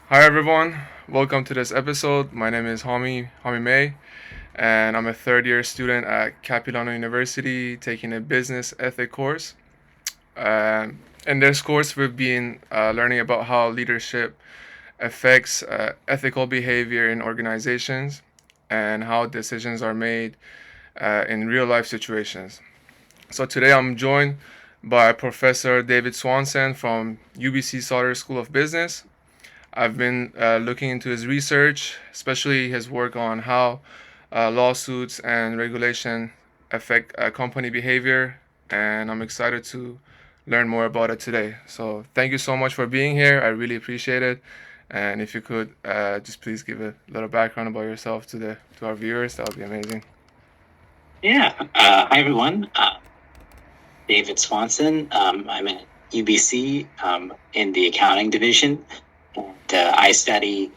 Hi everyone, welcome to this episode. My name is Hami May, and I'm a third year student at Capilano University taking a business ethic course. In this course, we've been learning about how leadership affects ethical behavior in organizations and how decisions are made in real life situations. So today I'm joined by Professor David Swanson from UBC Sauder School of Business. I've been looking into his research, especially his work on how lawsuits and regulation affect company behavior, and I'm excited to learn more about it today. So, thank you so much for being here. I really appreciate it. And if you could just please give a little background about yourself to our viewers, that would be amazing. Yeah. Hi, everyone. David Swanson. I'm at UBC in the accounting division, and I study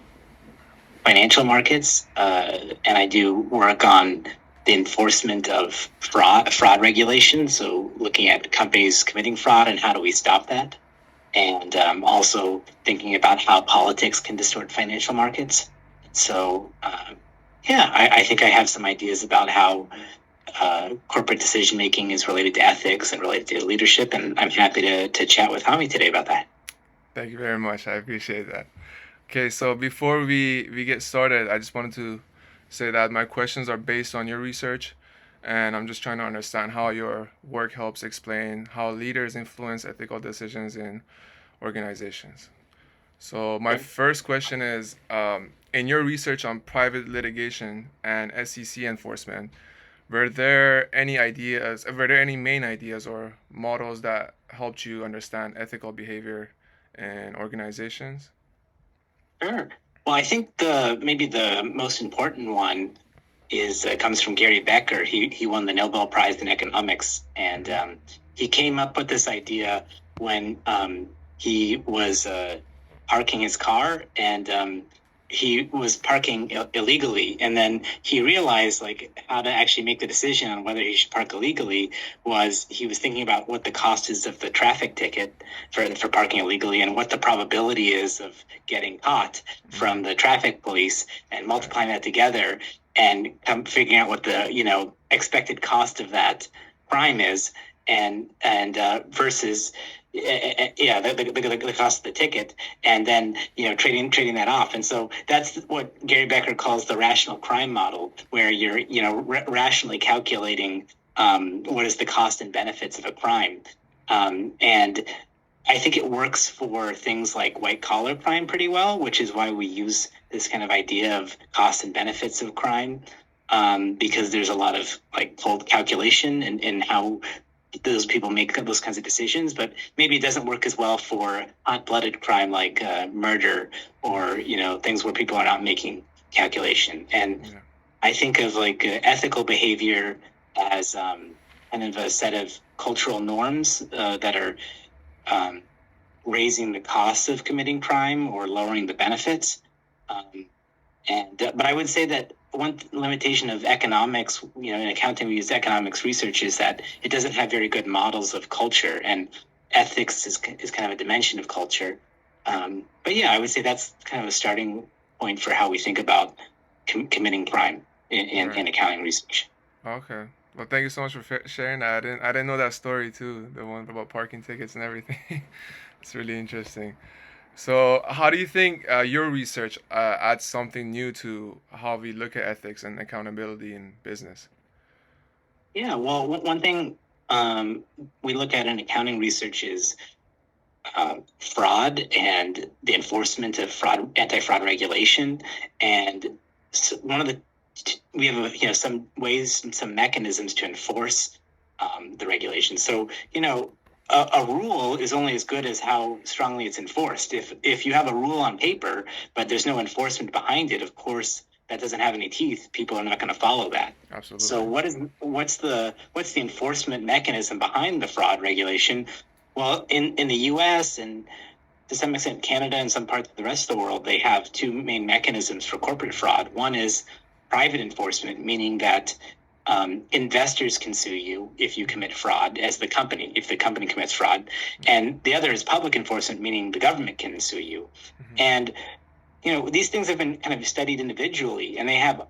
financial markets, and I do work on the enforcement of fraud regulation. So, looking at companies committing fraud and how do we stop that, and also thinking about how politics can distort financial markets. So, I think I have some ideas about how corporate decision making is related to ethics and related to leadership, and I'm happy to chat with Hami today about that. Thank you very much. I appreciate that. Okay, so before we get started, I just wanted to say that my questions are based on your research, and I'm just trying to understand how your work helps explain how leaders influence ethical decisions in organizations. So, my first question is in your research on private litigation and SEC enforcement, were there any main ideas or models that helped you understand ethical behavior in organizations? Sure. Well, I think the maybe the most important one is comes from Gary Becker. He won the Nobel Prize in economics, and Mm-hmm. he came up with this idea when he was parking his car, and he was parking illegally, and then he realized like how to actually make the decision on whether he should park illegally. Was he was thinking about what the cost is of the traffic ticket for parking illegally, and what the probability is of getting caught Mm-hmm. from the traffic police, and multiplying that together and figuring out what the expected cost of that crime is, and versus the cost of the ticket, and then trading that off. And so that's what Gary Becker calls the rational crime model, where you're rationally calculating what is the cost and benefits of a crime. And I think it works for things like white collar crime pretty well, which is why we use this kind of idea of cost and benefits of crime, because there's a lot of like cold calculation in how those people make those kinds of decisions. But maybe it doesn't work as well for hot-blooded crime like murder, or things where people are not making calculation. And Yeah. I think of like ethical behavior as kind of a set of cultural norms that are um, raising the costs of committing crime or lowering the benefits. Um, and but I would say that one limitation of economics, in accounting, we use economics research, is that it doesn't have very good models of culture, and ethics is kind of a dimension of culture. But yeah, I would say that's kind of a starting point for how we think about committing crime Right. in accounting research. Okay. Well, thank you so much for sharing that. I didn't know that story too, the one about parking tickets and everything. It's really interesting. So, how do you think your research adds something new to how we look at ethics and accountability in business? Yeah, well, one thing um, we look at in accounting research is fraud and the enforcement of anti-fraud regulation. And so one of the we have some ways and some mechanisms to enforce the regulation. So a rule is only as good as how strongly it's enforced. If you have a rule on paper but there's no enforcement behind it, of course that doesn't have any teeth. People are not going to follow that. So Absolutely. what's the enforcement mechanism behind the fraud regulation? Well, in the U.S. and to some extent Canada and some parts of the rest of the world, they have two main mechanisms for corporate fraud. One is private enforcement, meaning that investors can sue you if you commit fraud as the company, if the company commits fraud. And the other is public enforcement, meaning the government can sue you. Mm-hmm. And these things have been kind of studied individually, and they have,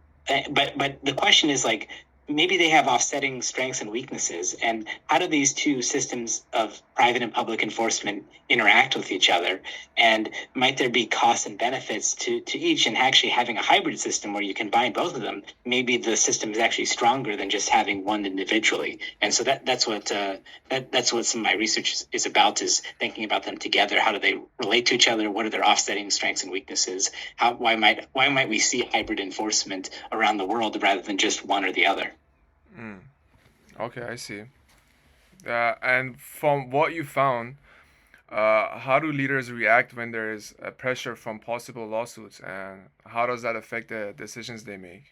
but the question is like, maybe they have offsetting strengths and weaknesses, and how do these two systems of private and public enforcement interact with each other, and might there be costs and benefits to each, and actually having a hybrid system where you combine both of them, maybe the system is actually stronger than just having one individually. And so that's what some of my research is about, is thinking about them together. How do they relate to each other? What are their offsetting strengths and weaknesses? Why might we see hybrid enforcement around the world rather than just one or the other? Mm. Okay, I see. And from what you found, how do leaders react when there is pressure from possible lawsuits, and how does that affect the decisions they make?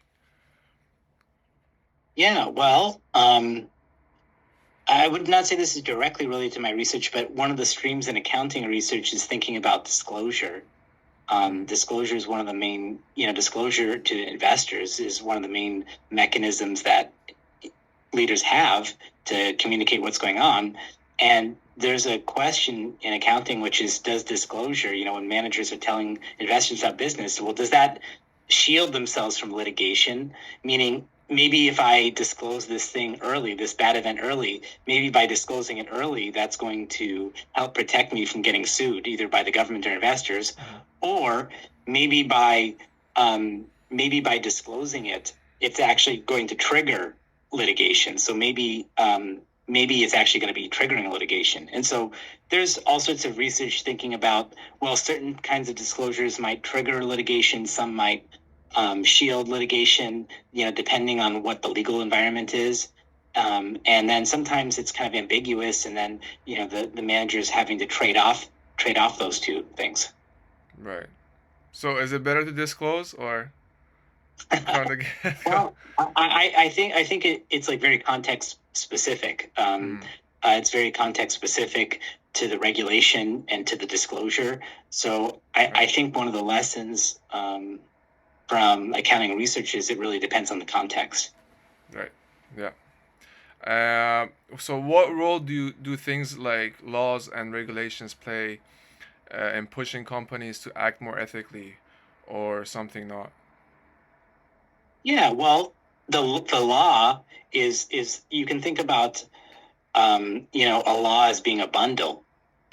Yeah, well, I would not say this is directly related to my research, but one of the streams in accounting research is thinking about disclosure. Disclosure is one of the main, disclosure to investors is one of the main mechanisms that leaders have to communicate what's going on. And there's a question in accounting, which is, does disclosure, when managers are telling investors about business, well, does that shield themselves from litigation? Meaning, maybe if I disclose this thing early, this bad event early, maybe by disclosing it early, that's going to help protect me from getting sued, either by the government or investors, or maybe by disclosing it, it's actually going to trigger litigation. So maybe it's actually going to be triggering litigation. And so there's all sorts of research thinking about, well, certain kinds of disclosures might trigger litigation, some might shield litigation, depending on what the legal environment is. And then sometimes it's kind of ambiguous, and then the manager's having to trade off those two things. Right. So is it better to disclose or from the get-go? Well, I think it's like very context specific. Mm, It's very context specific to the regulation and to the disclosure. So I right. think one of the lessons from accounting research is it really depends on the context. Right. Yeah. So what role do things like laws and regulations play in pushing companies to act more ethically, or something not? Yeah, well, the law is you can think about a law as being a bundle.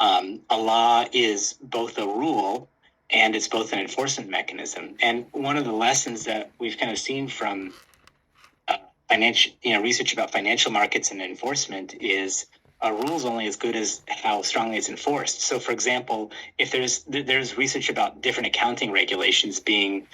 A law is both a rule and it's both an enforcement mechanism. And one of the lessons that we've kind of seen from financial, research about financial markets and enforcement is a rule is only as good as how strongly it's enforced. So, for example, if there's research about different accounting regulations being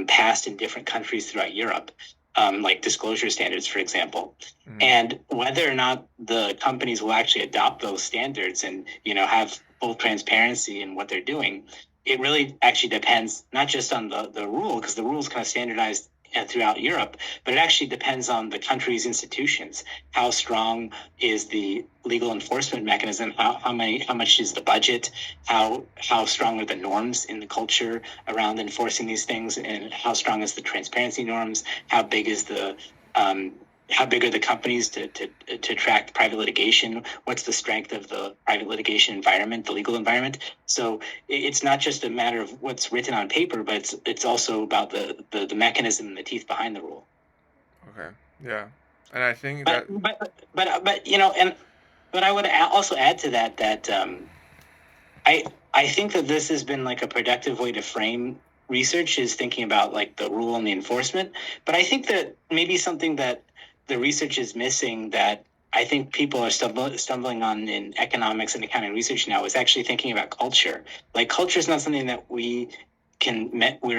passed in different countries throughout Europe, like disclosure standards, for example, Mm, and whether or not the companies will actually adopt those standards and have full transparency in what they're doing, it really actually depends not just on the rule, because the rule is kind of standardized throughout Europe, but it actually depends on the country's institutions. How strong is the legal enforcement mechanism? How much is the budget? How strong are the norms in the culture around enforcing these things? And how strong is the transparency norms? Um, how big are the companies to track private litigation? What's the strength of the private litigation environment, the legal environment? So it's not just a matter of what's written on paper, but it's also about the mechanism and the teeth behind the rule. okay. Yeah. And I think But that. but I would also add to that I I think that this has been like a productive way to frame research, is thinking about like the rule and the enforcement. But I think that maybe something that the research is missing, that I think people are stumbling on in economics and accounting research now, is actually thinking about culture. Like culture is not something that we're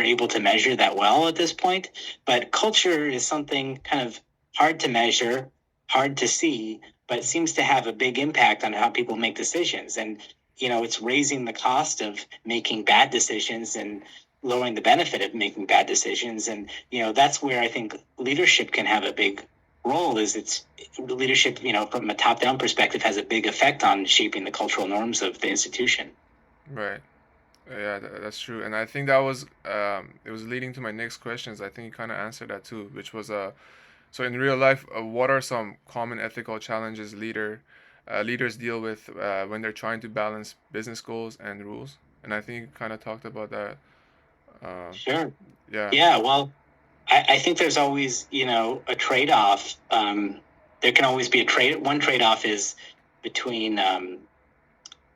able to measure that well at this point, but culture is something kind of hard to measure, hard to see, but it seems to have a big impact on how people make decisions. And it's raising the cost of making bad decisions and lowering the benefit of making bad decisions. And that's where I think leadership can have a big role. Is it's leadership, from a top down perspective, has a big effect on shaping the cultural norms of the institution. Right. Yeah, that's true. And I think that was it was leading to my next questions. I think you kind of answered that too, which was so in real life, what are some common ethical challenges leaders deal with when they're trying to balance business goals and rules? And I think you kind of talked about that Sure. Yeah. Yeah. Well, I think there's always, a trade-off. There can always be a trade. One trade-off is between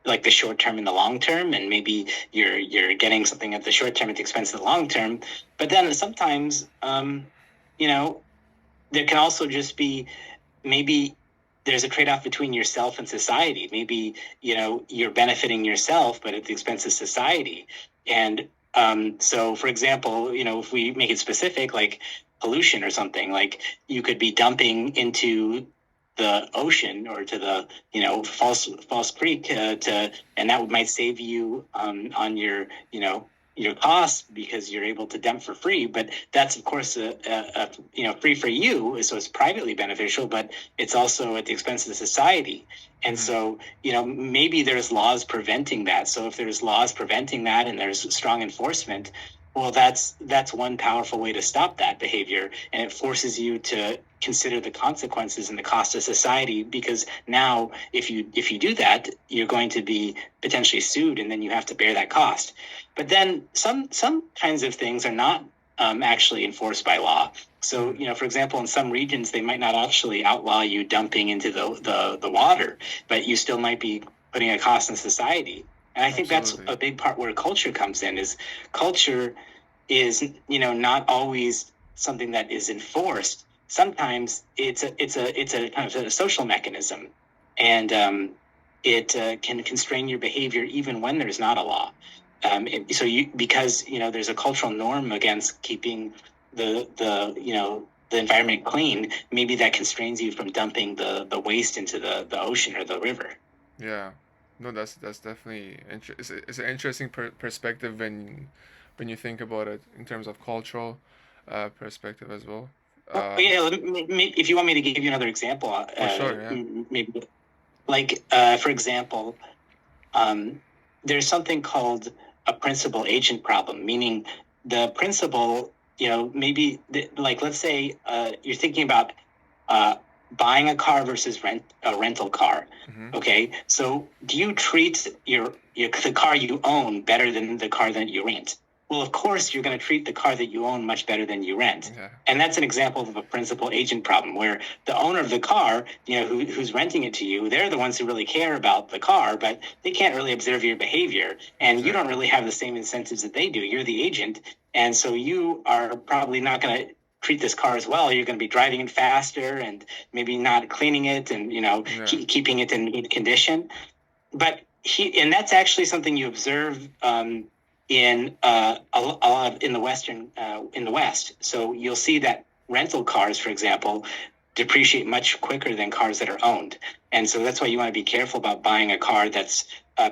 like the short term and the long term, and maybe you're getting something at the short term at the expense of the long term. But then sometimes, you know, there can also just be maybe there's a trade-off between yourself and society. Maybe, you're benefiting yourself, but at the expense of society. And so, for example, if we make it specific, like pollution or something, like you could be dumping into the ocean or to the false creek and that might save you on your costs because you're able to dump for free. But that's of course free for you, so it's privately beneficial, but it's also at the expense of society. And so maybe there's laws preventing that. So if there's laws preventing that and there's strong enforcement, well, that's one powerful way to stop that behavior, and it forces you to consider the consequences and the cost of society, because now if you do that, you're going to be potentially sued, and then you have to bear that cost. But then some kinds of things are not actually enforced by law. So, for example, in some regions, they might not actually outlaw you dumping into the water, but you still might be putting a cost on society. And I think that's Absolutely. a big part where culture comes in. Is culture is not always something that is enforced. Sometimes it's a kind of a social mechanism, and it can constrain your behavior even when there's not a law. Because there's a cultural norm against keeping the environment clean. Maybe that constrains you from dumping the waste into the ocean or the river. Yeah. No, that's definitely it's an interesting perspective when you think about it in terms of cultural perspective as well. Well, yeah, if you want me to give you another example, For sure, yeah. maybe like for example, there's something called a principal agent problem, meaning the principal, maybe like let's say you're thinking about buying a car versus a rental car. Okay, so do you treat the car you own better than the car that you rent? Well, of course, you're going to treat the car that you own much better than you rent. Yeah. And that's an example of a principal agent problem, where the owner of the car, who's renting it to you, they're the ones who really care about the car, but they can't really observe your behavior. And you don't really have the same incentives that they do. You're the agent. And so you are probably not going to treat this car as well. You're going to be driving it faster and maybe not cleaning it and, keeping it in good condition. But and that's actually something you observe in a lot of in the West. So you'll see that rental cars, for example, depreciate much quicker than cars that are owned. And so that's why you want to be careful about buying a car that's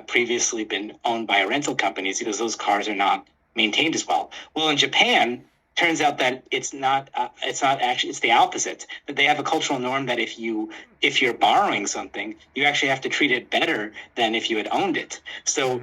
previously been owned by a rental company, because those cars are not maintained as well. Well, in Japan, turns out that it's not actually, it's the opposite. That they have a cultural norm that if you're borrowing something, you actually have to treat it better than if you had owned it. So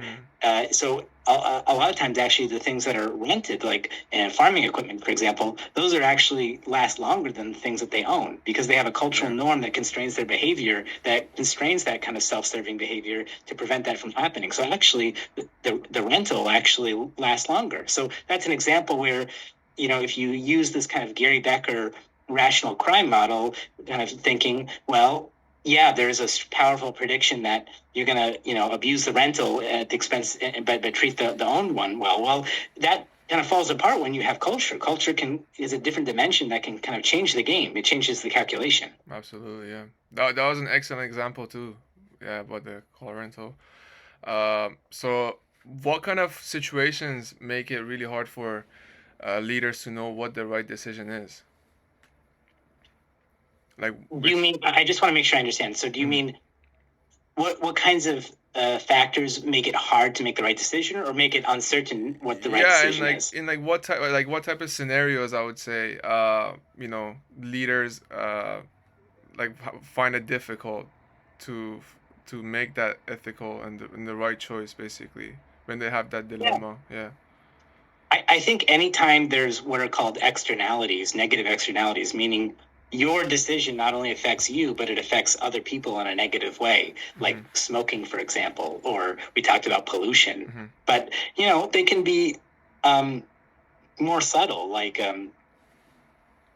a lot of times, actually, the things that are rented, like farming equipment, for example, those are actually last longer than the things that they own, because they have a cultural norm that constrains their behavior, that constrains that kind of self-serving behavior to prevent that from happening. So actually, the rental actually lasts longer. So that's an example where, if you use this kind of Gary Becker rational crime model, kind of thinking, well, yeah, there's a powerful prediction that you're going to, abuse the rental at the expense, but treat the owned one well. Well, that kind of falls apart when you have culture. Culture is a different dimension that can kind of change the game. It changes the calculation. Absolutely, yeah. That was an excellent example too. Yeah, about the car rental. So what kind of situations make it really hard for leaders to know what the right decision is? Like, Do you mean? I just want to make sure I understand. So, do you mean what kinds of factors make it hard to make the right decision, or make it uncertain what the right decision is? In what type of scenarios, I would say, leaders find it difficult to make that ethical and the right choice, basically, when they have that dilemma. Yeah. I think anytime there's what are called externalities, negative externalities, meaning your decision not only affects you, but it affects other people in a negative way, like smoking, for example, or we talked about pollution. But, they can be more subtle, like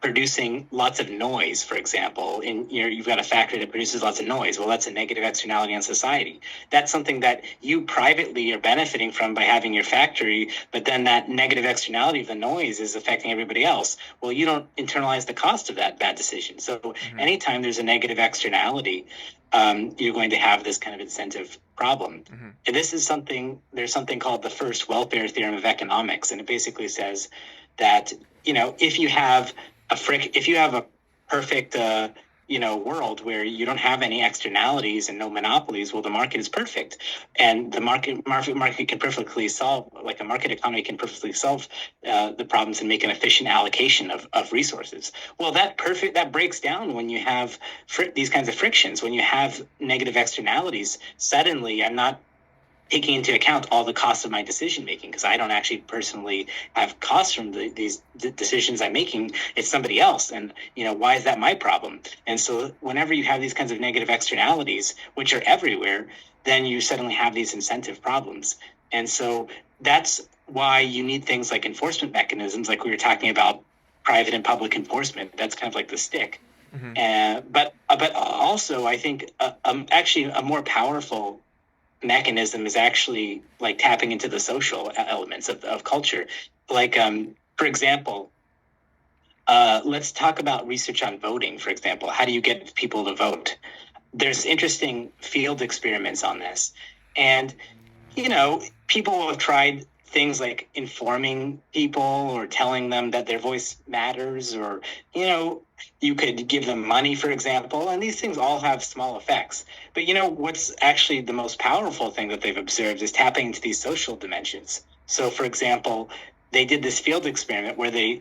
producing lots of noise, for example. You've got a factory that produces lots of noise. Well, that's a negative externality on society. That's something that you privately are benefiting from by having your factory, but then that negative externality of the noise is affecting everybody else. Well, you don't internalize the cost of that bad decision. So anytime there's a negative externality, you're going to have this kind of incentive problem. And this is there's something called the first welfare theorem of economics, and it basically says that, if you have a perfect world where you don't have any externalities and no monopolies, well, the market is perfect, and the market can perfectly solve, like a market economy can perfectly solve the problems and make an efficient allocation of resources. Well, that breaks down when you have these kinds of frictions. When you have negative externalities, suddenly I'm not taking into account all the costs of my decision making, because I don't actually personally have costs from these decisions I'm making. It's somebody else, and why is that my problem? And so whenever you have these kinds of negative externalities, which are everywhere, then you suddenly have these incentive problems. And so that's why you need things like enforcement mechanisms, like we were talking about, private and public enforcement. That's kind of like the stick. But also, I think actually a more powerful mechanism is actually like tapping into the social elements of culture. Like, for example, let's talk about research on voting, for example. How do you get people to vote? There's interesting field experiments on this. And, people have tried things like informing people or telling them that their voice matters, or, you could give them money, for example, and these things all have small effects. But what's actually the most powerful thing that they've observed is tapping into these social dimensions. So, for example, they did this field experiment where they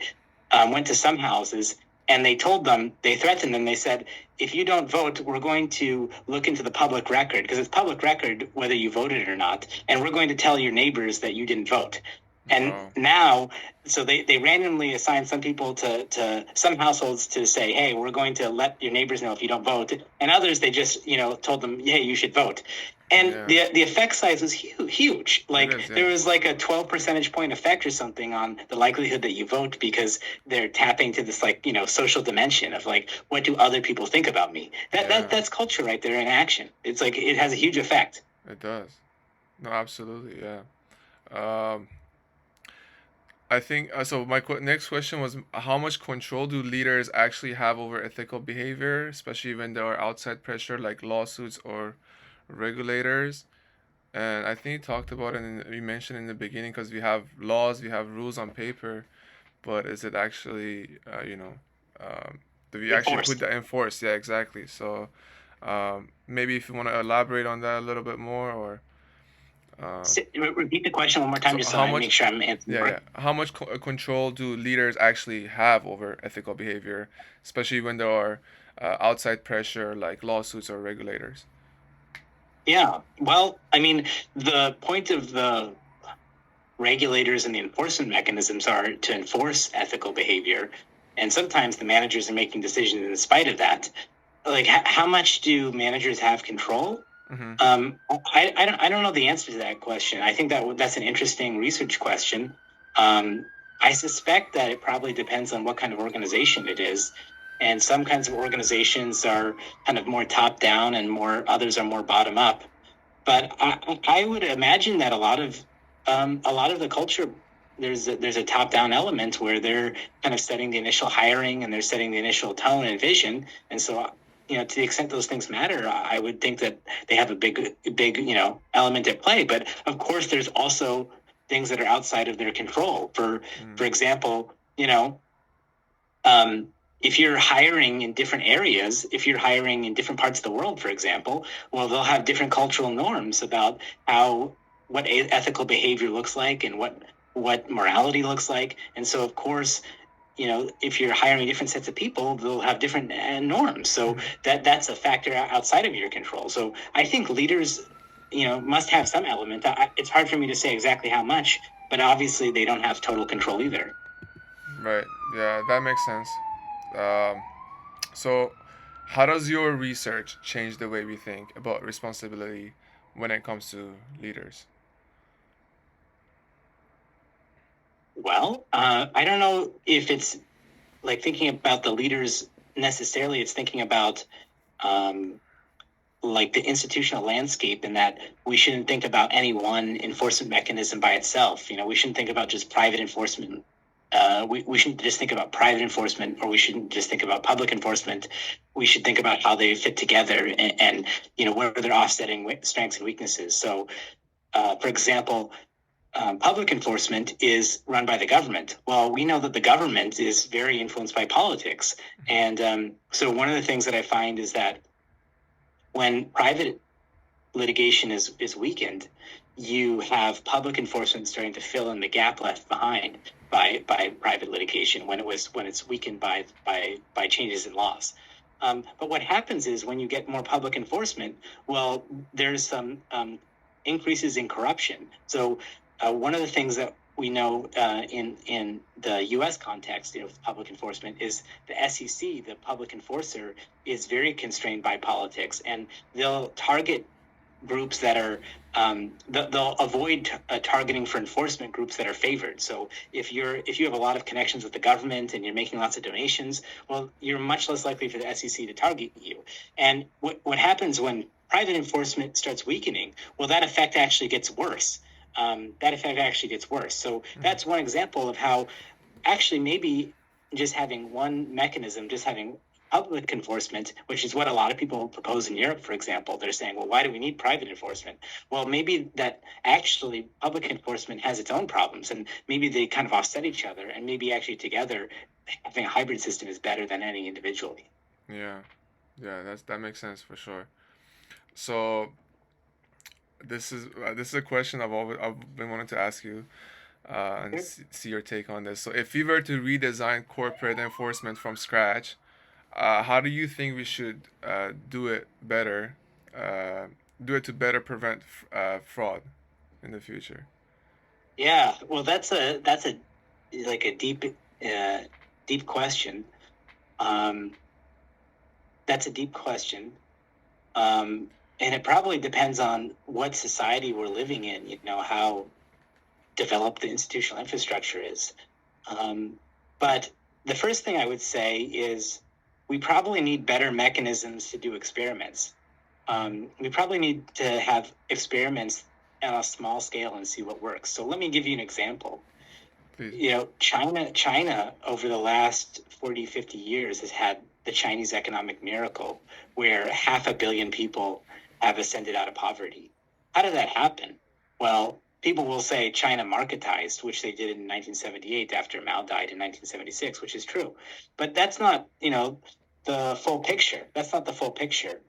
went to some houses, and they threatened them, they said, if you don't vote, we're going to look into the public record, because it's public record whether you voted or not, and we're going to tell your neighbors that you didn't vote. And now, so they randomly assigned some people to some households to say, hey, we're going to let your neighbors know if you don't vote. And others, they just, told them, hey, you should vote. And the effect size was huge. Like, there was like a 12 percentage point effect or something on the likelihood that you vote, because they're tapping to this, like, social dimension of, like, what do other people think about me? That's culture right there in action. It's like, it has a huge effect. It does. No, absolutely, yeah. I think so. My next question was, how much control do leaders actually have over ethical behavior, especially when there are outside pressure like lawsuits or regulators? And I think you talked about it, and you mentioned in the beginning, because we have laws, we have rules on paper, but is it actually, do we actually put that enforced? Yeah, exactly. So maybe if you want to elaborate on that a little bit more, or repeat the question one more time, just so I make sure I'm answering. Yeah. How much control do leaders actually have over ethical behavior, especially when there are outside pressure like lawsuits or regulators? Yeah. Well, I mean, the point of the regulators and the enforcement mechanisms are to enforce ethical behavior, and sometimes the managers are making decisions in spite of that. Like, how much do managers have control? I don't know the answer to that question. I think that's an interesting research question. I suspect that it probably depends on what kind of organization it is. And some kinds of organizations are kind of more top down, and others are more bottom up. But I would imagine that a lot of the culture, there's a top down element where they're kind of setting the initial hiring, and they're setting the initial tone and vision. And so, to the extent those things matter, I would think that they have a big element at play. But of course, there's also things that are outside of their control. For example, if you're hiring in different areas, if you're hiring in different parts of the world, for example, well, they'll have different cultural norms about what ethical behavior looks like, and what morality looks like. And so, of course, if you're hiring different sets of people, they'll have different norms. So that's a factor outside of your control. So I think leaders, must have some element. It's hard for me to say exactly how much, but obviously they don't have total control either. Right. Yeah, that makes sense. Um, so, how does your research change the way we think about responsibility when it comes to leaders? Well, I don't know if it's like thinking about the leaders necessarily. It's thinking about um, like the institutional landscape, in that we shouldn't think about any one enforcement mechanism by itself. We shouldn't think about just private enforcement. We shouldn't just think about private enforcement, or we shouldn't just think about public enforcement. We should think about how they fit together, and where they're offsetting strengths and weaknesses. So, for example, public enforcement is run by the government. Well, we know that the government is very influenced by politics. And so one of the things that I find is that when private litigation is weakened, you have public enforcement starting to fill in the gap left behind by private litigation when it's weakened by changes in laws. But what happens is when you get more public enforcement, well, there's some increases in corruption. So one of the things that we know in the U.S. context, public enforcement, is the SEC, the public enforcer, is very constrained by politics, and they'll target groups that are they'll avoid targeting for enforcement groups that are favored. So if you have a lot of connections with the government and you're making lots of donations, well, you're much less likely for the SEC to target you. And what happens when private enforcement starts weakening? Well, that effect actually gets worse. So that's one example of how actually maybe just having one mechanism, just having public enforcement, which is what a lot of people propose in Europe, for example. They're saying, well, why do we need private enforcement? Well, maybe that actually public enforcement has its own problems, and maybe they kind of offset each other, and maybe actually together having a hybrid system is better than any individually. Yeah, that makes sense for sure. So this is a question I've been wanting to ask you, and see your take on this. So if we were to redesign corporate enforcement from scratch, how do you think we should do it better? Do it to better prevent fraud in the future. Yeah, well, that's a like a deep question. Um, that's a deep question. And it probably depends on what society we're living in, how developed the institutional infrastructure is. But the first thing I would say is we probably need better mechanisms to do experiments. We probably need to have experiments on a small scale and see what works. So let me give you an example. Please. China over the last 40, 50 years has had the Chinese economic miracle, where 500 million people have ascended out of poverty. How did that happen? Well, people will say China marketized, which they did in 1978 after Mao died in 1976, which is true. But that's not, the full picture. That's not the full picture.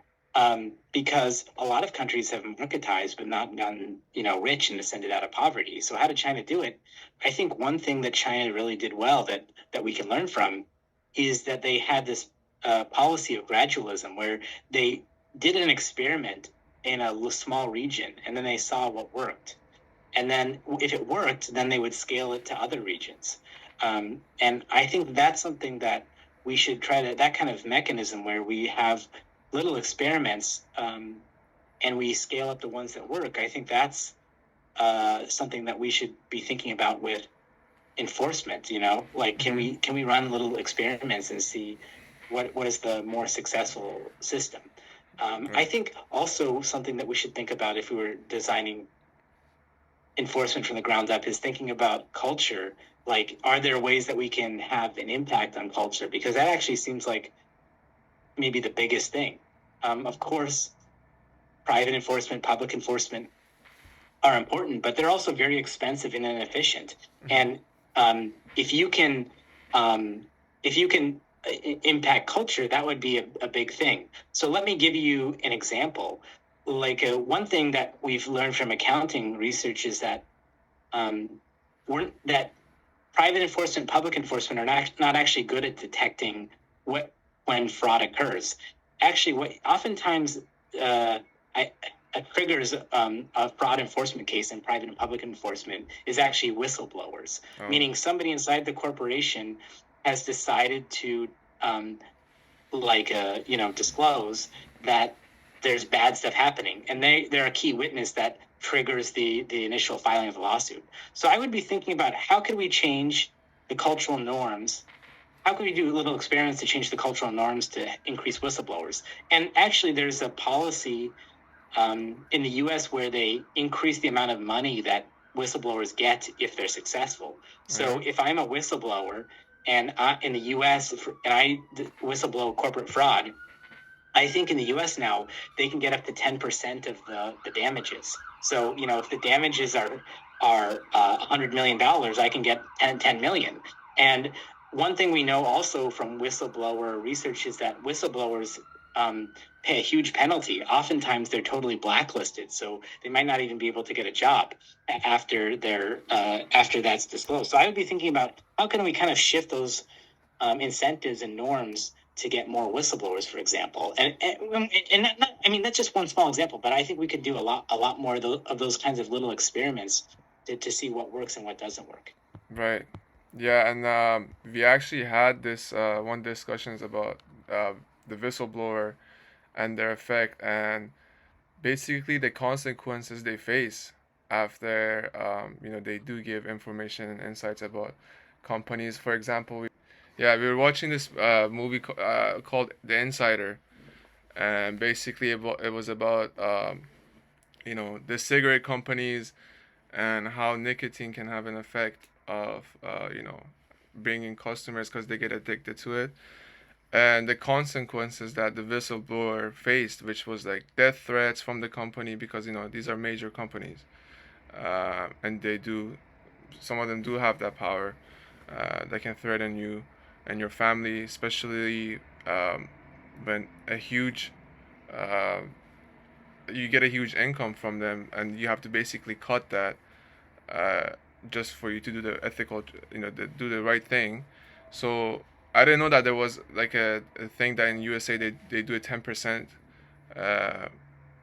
Because a lot of countries have marketized but not gotten, rich and ascended out of poverty. So how did China do it? I think one thing that China really did well that we can learn from is that they had this policy of gradualism, where they did an experiment in a small region, and then they saw what worked. And then if it worked, then they would scale it to other regions. And I think that's something that we should try to, that kind of mechanism where we have little experiments and we scale up the ones that work. I think that's something that we should be thinking about with enforcement. Like can we run little experiments and see what is the more successful system? I think also something that we should think about if we were designing enforcement from the ground up is thinking about culture. Like, are there ways that we can have an impact on culture? Because that actually seems like maybe the biggest thing. Of course, private enforcement, public enforcement are important, but they're also very expensive and inefficient. And if you can impact culture, that would be a big thing. So let me give you an example. Like one thing that we've learned from accounting research is that that private enforcement, public enforcement are not actually good at detecting when fraud occurs. Actually, what oftentimes triggers a fraud enforcement case in private and public enforcement is actually whistleblowers, meaning somebody inside the corporation has decided to disclose that there's bad stuff happening, and they're a key witness that triggers the initial filing of the lawsuit. So I would be thinking about how could we change the cultural norms. How can we do little experiments to change the cultural norms to increase whistleblowers? And actually, there's a policy in the U.S. where they increase the amount of money that whistleblowers get if they're successful. So if I'm a whistleblower and in the U.S. and I whistleblow corporate fraud, I think in the U.S. now they can get up to 10% of the damages. So if the damages are $100 million, I can get 10 million. And one thing we know also from whistleblower research is that whistleblowers pay a huge penalty. Oftentimes they're totally blacklisted, so they might not even be able to get a job after that's disclosed. So I would be thinking about how can we kind of shift those incentives and norms to get more whistleblowers, for example. And not, I mean, that's just one small example, but I think we could do a lot more of those kinds of little experiments to see what works and what doesn't work. Right. Yeah, and we actually had this one discussions about the whistleblower and their effect, and basically the consequences they face after they do give information and insights about companies. For example, we were watching this movie called The Insider, and basically it was about the cigarette companies and how nicotine can have an effect of bringing customers because they get addicted to it, and the consequences that the whistleblower faced, which was like death threats from the company, because these are major companies, and some of them do have that power that can threaten you and your family, especially when uh, you get a huge income from them, and you have to basically cut that uh, just for you to do the ethical, do the right thing. So I didn't know that there was like a thing that in USA they do a 10% uh,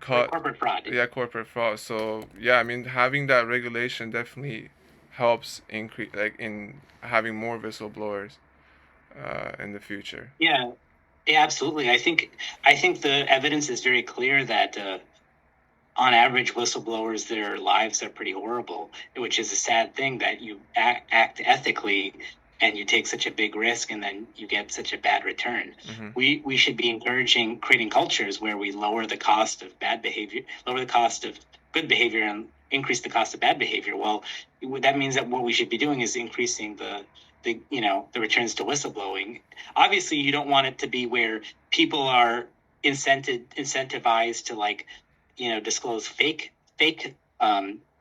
cut. Corporate fraud. Yeah, corporate fraud. So yeah, I mean having that regulation definitely helps increase, like, in having more whistleblowers in the future. Yeah, absolutely. I think the evidence is very clear that on average, whistleblowers, their lives are pretty horrible, which is a sad thing that you act ethically and you take such a big risk and then you get such a bad return. Mm-hmm. We should be encouraging creating cultures where we lower the cost of bad behavior, lower the cost of good behavior, and increase the cost of bad behavior. Well, that means that what we should be doing is increasing the returns to whistleblowing. Obviously, you don't want it to be where people are incentivized to disclose fake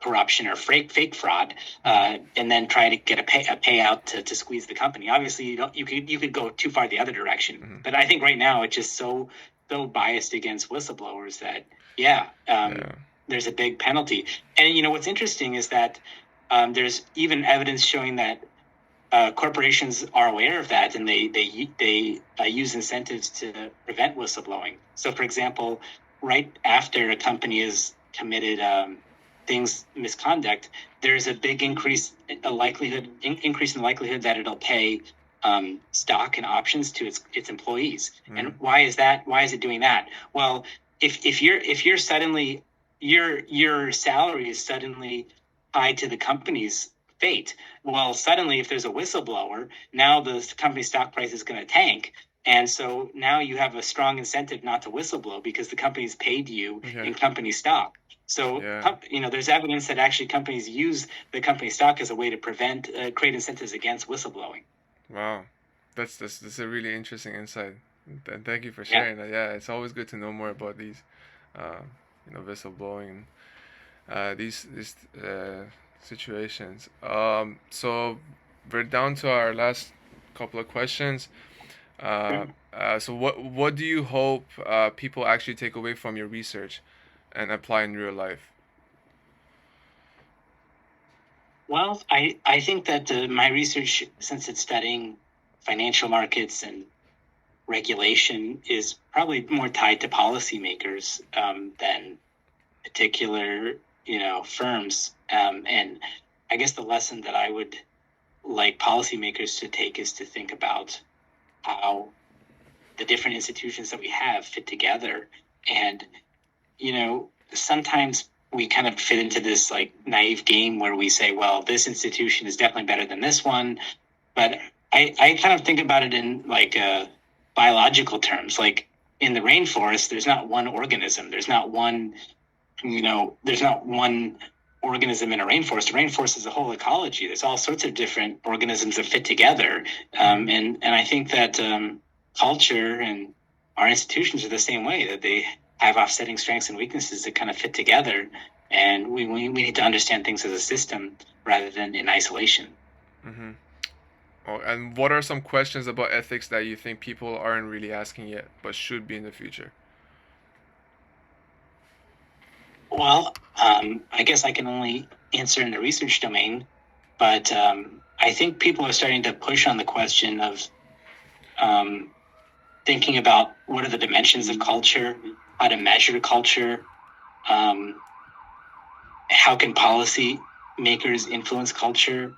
corruption or fake fraud, and then try to get a payout to squeeze the company. Obviously, you could go too far the other direction. Mm-hmm. But I think right now it's just so biased against whistleblowers that there's a big penalty. And what's interesting is that there's even evidence showing that corporations are aware of that, and they use incentives to prevent whistleblowing. So, for example, right after a company has committed misconduct, there's a big increase in the likelihood that it'll pay stock and options to its employees. Mm-hmm. And why is that? Why is it doing that? Well, if you're suddenly your salary is suddenly tied to the company's fate. Well, suddenly, if there's a whistleblower, now the company stock price is going to tank. And so now you have a strong incentive not to whistleblow because the company's paid you in company stock. So, there's evidence that actually companies use the company stock as a way to create incentives against whistleblowing. Wow. That's a really interesting insight. And thank you for sharing that. Yeah, it's always good to know more about these, whistleblowing, these situations. So we're down to our last couple of questions. So what do you hope people actually take away from your research and apply in real life? Well, I think that my research, since it's studying financial markets and regulation, is probably more tied to policymakers than particular firms. And I guess the lesson that I would like policymakers to take is to think about how the different institutions that we have fit together. And sometimes we kind of fit into this like naive game where we say, well, this institution is definitely better than this one. But I kind of think about it in like biological terms. Like in the rainforest, there's not one organism. There's not one, there's not one organism in a rainforest. A rainforest is a whole ecology. There's all sorts of different organisms that fit together. And I think that culture and our institutions are the same way, that they have offsetting strengths and weaknesses that kind of fit together. And we need to understand things as a system rather than in isolation. Mm-hmm. Oh, and what are some questions about ethics that you think people aren't really asking yet, but should be in the future? Well, I guess I can only answer in the research domain, but I think people are starting to push on the question of thinking about what are the dimensions of culture, how to measure culture, how can policy makers influence culture.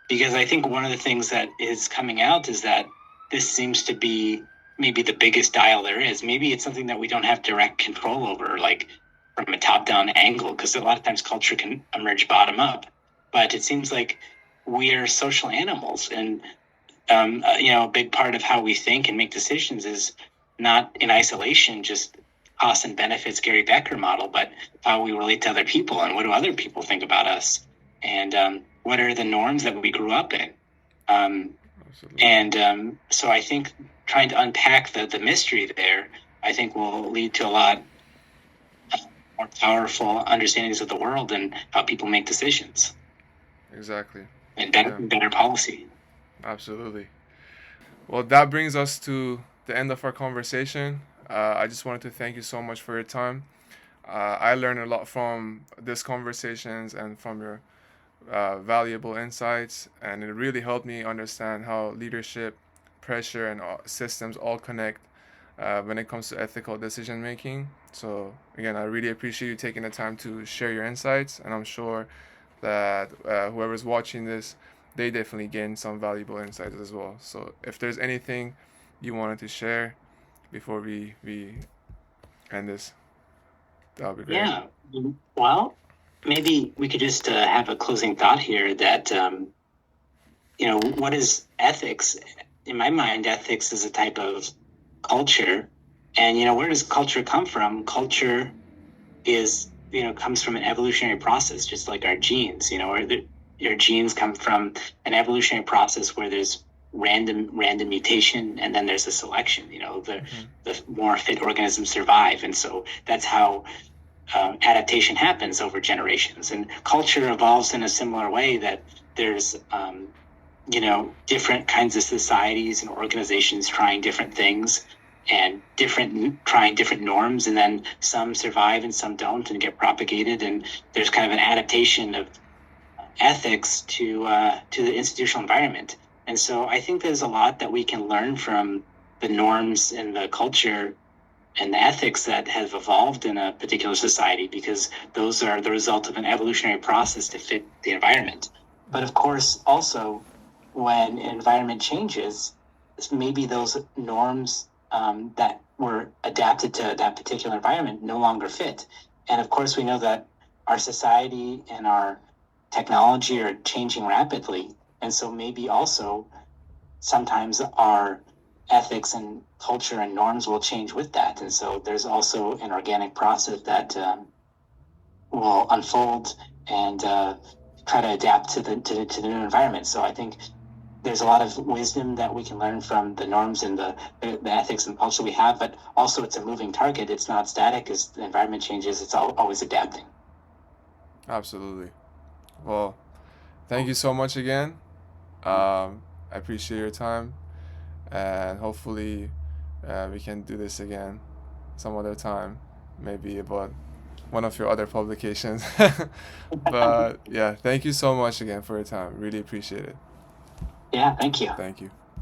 Because I think one of the things that is coming out is that this seems to be maybe the biggest dial there is. Maybe it's something that we don't have direct control over, like from a top-down angle, because a lot of times culture can emerge bottom-up. But it seems like we are social animals, and a big part of how we think and make decisions is not in isolation, just cost and benefits Gary Becker model, but how we relate to other people and what do other people think about us, and what are the norms that we grew up in. So I think trying to unpack the mystery there, I think will lead to a lot more powerful understandings of the world and how people make decisions. Exactly. And better policy. Absolutely. Well, that brings us to the end of our conversation. I just wanted to thank you so much for your time. I learned a lot from these conversations and from your valuable insights, and it really helped me understand how leadership, pressure, and systems all connect when it comes to ethical decision making. So, again, I really appreciate you taking the time to share your insights, and I'm sure that whoever's watching this, they definitely gain some valuable insights as well. So, if there's anything you wanted to share before we end this, that would be great. Yeah. Well, maybe we could just have a closing thought here that, what is ethics? In my mind, ethics is a type of culture. And, where does culture come from? Culture is, comes from an evolutionary process, just like our genes, your genes come from an evolutionary process where there's random mutation, and then there's a selection. The more fit organisms survive, and so that's how adaptation happens over generations. And culture evolves in a similar way, that there's different kinds of societies and organizations trying different things and trying different norms, and then some survive and some don't and get propagated, and there's kind of an adaptation of ethics to the institutional environment. And so I think there's a lot that we can learn from the norms and the culture and the ethics that have evolved in a particular society, because those are the result of an evolutionary process to fit the environment. But of course, also, when an environment changes, maybe those norms that were adapted to that particular environment no longer fit. And of course, we know that our society and our technology are changing rapidly. And so maybe also sometimes our ethics and culture and norms will change with that. And so there's also an organic process that will unfold and try to adapt to the new environment. So I think there's a lot of wisdom that we can learn from the norms and the ethics and culture we have, but also it's a moving target. It's not static. As the environment changes, it's always adapting. Absolutely. Well, thank you so much again. I appreciate your time, and hopefully we can do this again some other time, maybe about one of your other publications. But yeah, thank you so much again for your time. Really appreciate it. Yeah, thank you. Thank you.